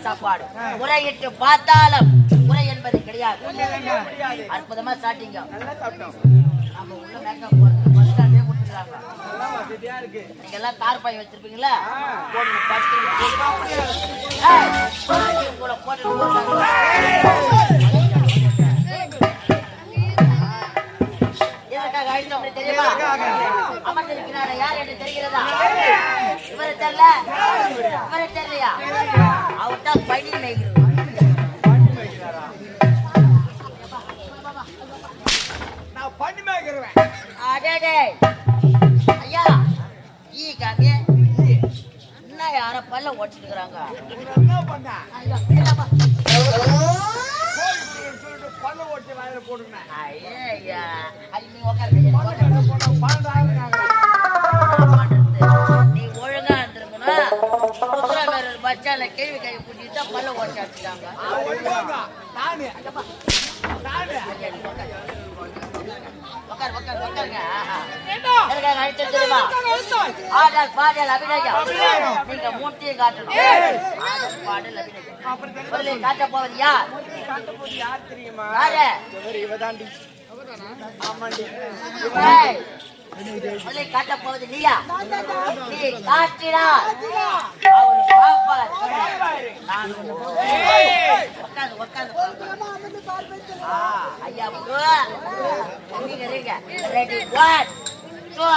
சாப்பாடு. முறையிட்டு பார்த்தாலும் முறை என்பது கிடையாது. அற்புதமா சாப்பிட்டீங்க. நம்ம உள்ள மேக்கப் போறது பஸ் ஸ்டாண்டே கொடுத்துருக்காங்க. நீங்க எல்லாம் தார் பாய் வச்சிருப்பீங்களா? போடுங்க பத்து கூட போட்டு தெரியுமா? அமர்ந்திருக்கிறார் யார் என்று தெரிகிறதா? இவரை தெரியல, இவரை தெரியலையா? அவர் தான் பணி மேய்கிறது. ஐயா ஈ காமிய என்ன யார பல்ல ஓடிச்சுட்டு இருக்கிறாங்க? நீ ஒழுங்கா இருந்திருக்கணும். புத்திரமேரூர் பச்சால கேள்வி கை புடிச்சுட்டா பல்ல ஓடிச்சு அடிச்சுட்டாங்க. நீங்க மூட்டையும் காட்டணும். காட்ட போவது யார்? காட்ட போவது நீயா? நீ காட்டினா அவரு பாப்பார். ஐயா நீங்க இருங்க. ரெடி 1 2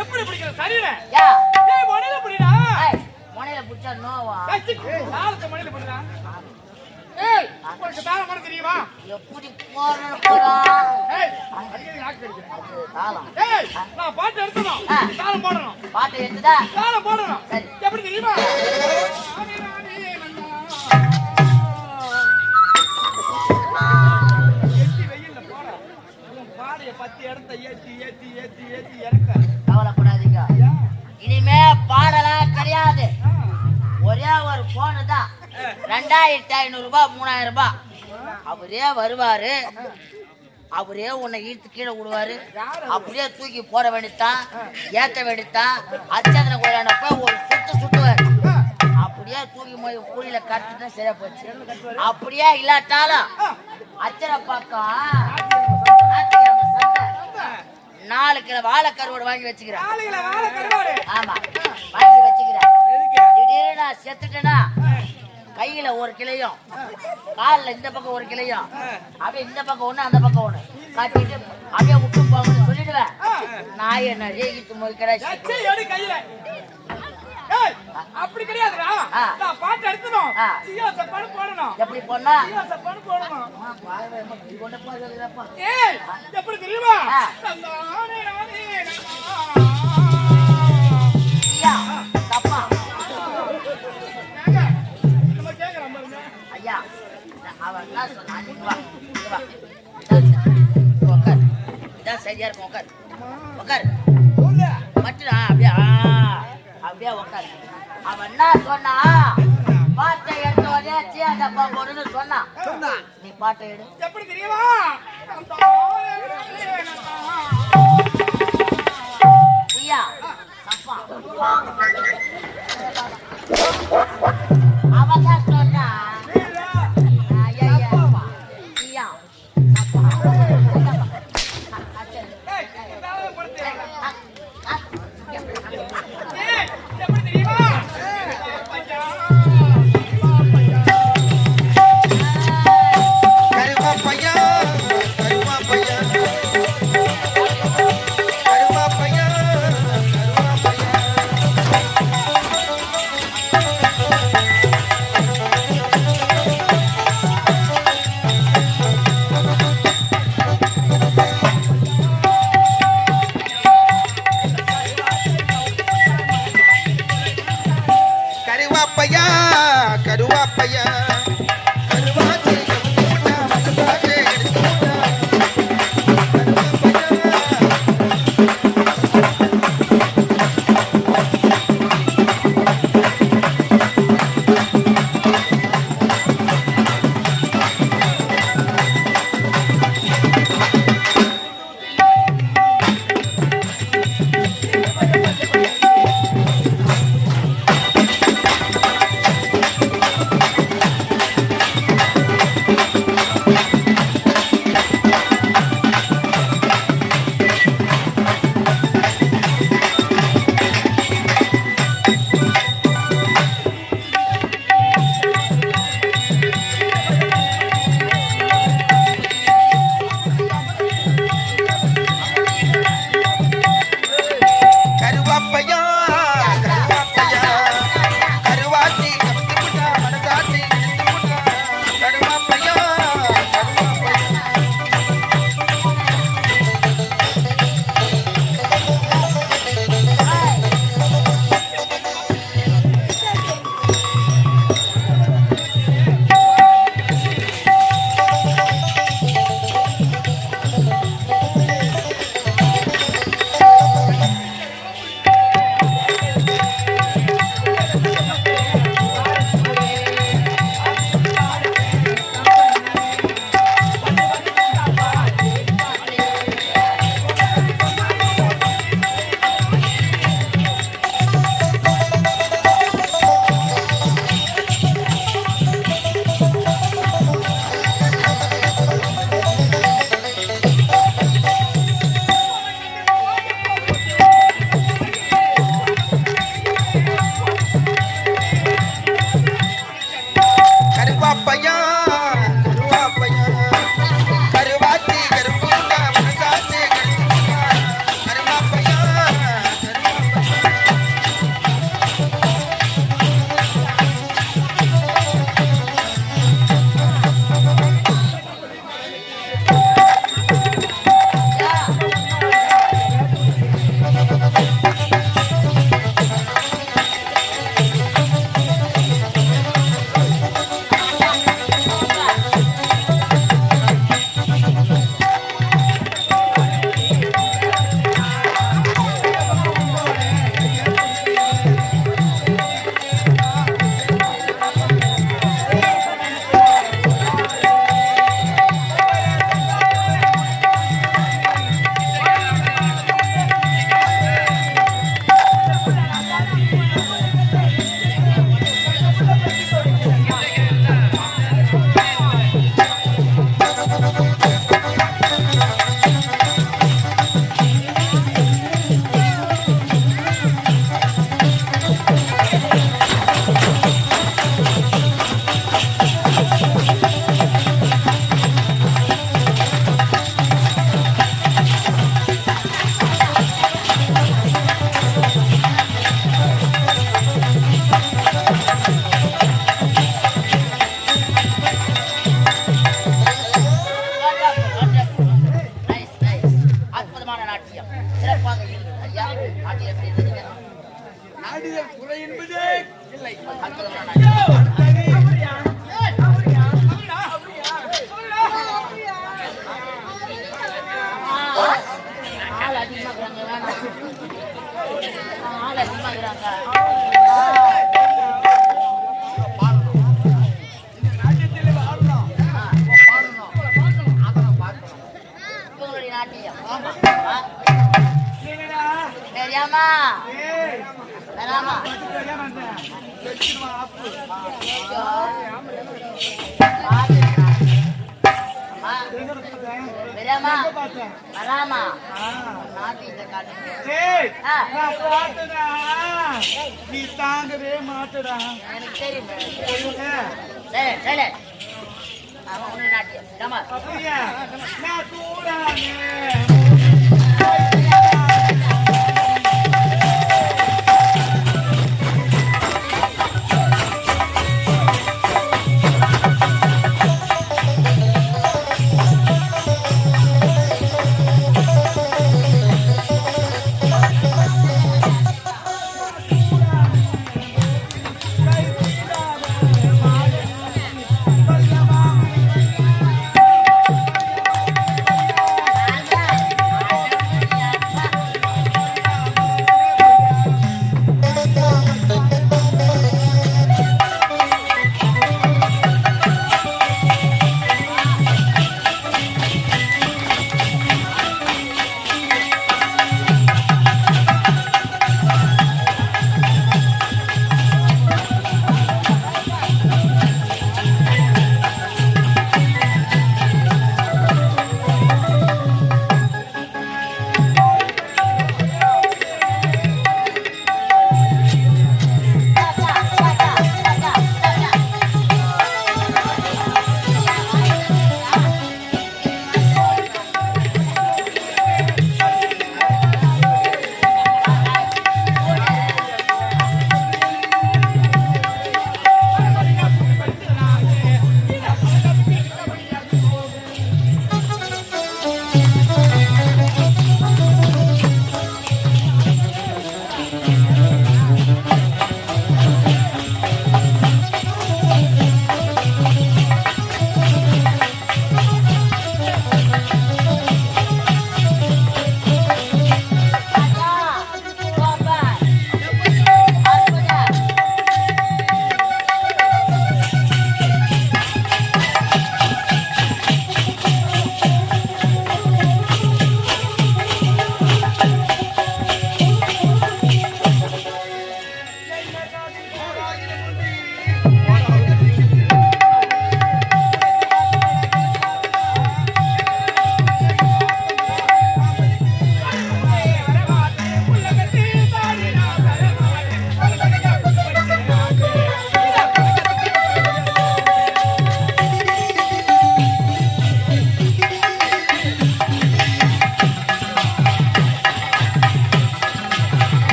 எப்படி பிடிக்கிற சரியில்லை குடிச்சா நோவா தாளத்தை மணியில போடுறா. ஏய் உனக்கு தாளம் பண்ண தெரியுமா? எப்படி போறேன்னு போறான். ஏய் அடிக்கடி நாக்கு கடிக்கிறேன். அது தாளம். ஏய் நான் பாட்டு எடுக்கணும். தாளம் போடணும். பாட்டு எடுத்துதா தாளம் போடணும். சரி. எப்படி தெரியுமா? எட்டி வெயில்ல போற. உன் பாடைய 10 இடத்த ஏத்தி ஏத்தி ஏத்தி ஏத்தி இறக்க. கவலைப்படாதீங்க. இனிமே பாடலாம் கிடையாது. ஒரே ஒரு போனு தான் 2500 ரூபாய் 3000 ரூபாய். அவரே வருவாரு, அவரே உன்னை இழுத்து கீழே விடுவாரு, அப்படியே தூக்கி போட வேண்டித்தான், ஏத்த வேண்டித்தான். அச்சந்திர கோயிலான போய் ஒரு சுட்டுவாரு, அப்படியே தூக்கி போய் கூலியில கட்டுட்டு சரியா போச்சு. அப்படியே இல்லாட்டாலும் அச்சனை பக்கம் 4 கிலோ வாழை கருவோடு வாங்கி வச்சுக்கிறேன். ஆமா வாங்கி வச்சுக்கிறேன். திடீர்னு நான் செத்துட்டேன்னா கையில 1 கிளையும் காலில் இந்த பக்கம் 1 கிளையும் அப்படியே இந்த பக்கம் 1 அந்த பக்கம் 1 காட்டிட்டு அப்படியே விட்டு போகணும்னு சொல்லிடுவேன். நாய் என்ன ரேகிட்டு மொழிக்கிறேன். அப்படி கிடையாதுடா. நான் பாட்டு எடுக்கணும். சியாச பணம் போடணும். எப்படி போடனா? சியாச பணம் போடணும். இது கொண்டு போறதுப்பா. ஏய் எப்படி தெரியுமா? ஐயா தப்பா. நம்ம கேக்குறோம் பாருங்க. ஐயா அவன் என்ன சொன்னா? நீ வா. வா. உட்கார். இதான் சரியா இருக்கும். உட்கார். உட்கார். சொல்லு. மட்டுடா அப்படியே அப்படியே உட்காரு. அவன் என்ன சொன்னா? பாட்டை எடுத்த உடனே சியா டப்பா போடுன்னு சொன்னா. நீ பாட்டை எடு. எப்படி தெரியுமா? சியா தப்பா. அவன் தான் சொன்னா. ஐயா சியா தப்பா. ஏய் தாளம் போடுறே. அற்புதமான நாட்டியம். ஆள் அதிகமாக்குறாங்க, வேணாம். ஆள் அதிகமாக்குறாங்க. உங்களுடைய நாட்டியம். தெரியாமா? தெரியாமா? தெரியாமா? வராமா? நாட்டியத்தை காட்டுங்க. நீ தாங்கவே மாட்டடா. எனக்கு தெரியும். சரி சரி. அவன் உன்னுடைய நாட்டியம். தெரியாமா? அப்படியா? நான் கூடானே.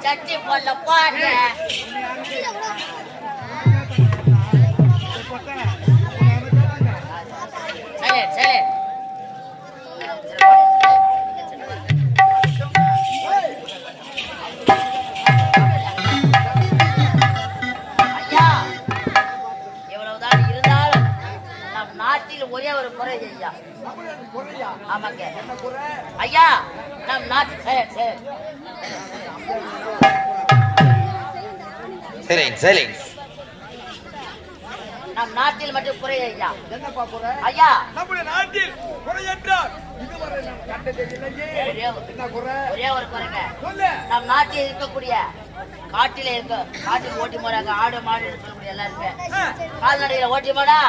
சச்சி போல பாட்டு சரி சரி ஐயா எவ்வளவுதான் இருந்தாலும் நம் நாட்டில் ஒரே ஒரு குறை ஐயா. ஆமாங்க ஐயா நம் நாட்டு சரி நம் நாட்டில் மட்டும் குறை ஐயா. என்னப்பா குறை? ஐயா நம்முடைய நாட்டில் குறை என்றால் இதுவரை நாம் கண்டதே இல்லையே. என்ன குறை? ஒரே ஒரு குறைங்க. சொல்லு. நம் நாட்டில் இருக்கக்கூடிய காட்டில காட்டில் ஓட்டி போறாங்க ஆடு மாடு சொல்லக்கூடிய எல்லாருமே கால்நடையில ஓட்டி போடா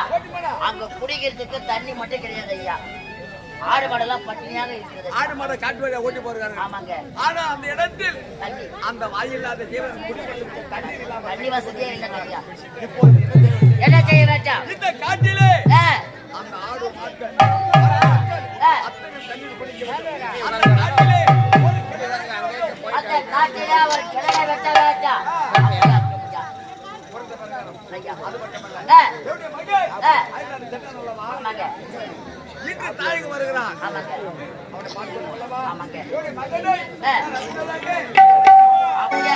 அங்க குடிக்கிறதுக்கு தண்ணி மட்டும் கிடையாது ஐயா. ஆடு மாடெல்லாம் பட்டினியாக இருக்கிறது. ஆடு மாடை காட்டு வழியா ஓட்டி போறாங்க. ஆமாங்க. ஆனா அந்த இடத்தில் தண்ணி அந்த வாயில்லாத ஜீவன் குடிக்கிறதுக்கு தண்ணீர் இல்லாம தண்ணி வசதியே இல்லைங்க ஐயா. இப்போது என்ன செய்ய வேண்டாம் இந்த காட்டிலே ஆ, அந்த ஆடு அந்த காட்டிலே அவர் கிழமை வெட்ட வேட்டா ஆமாங்க தாய்க்கு வருகிறான் ஆமாங்க அவனை பார்த்து ஆமாங்க மகனே அப்படியே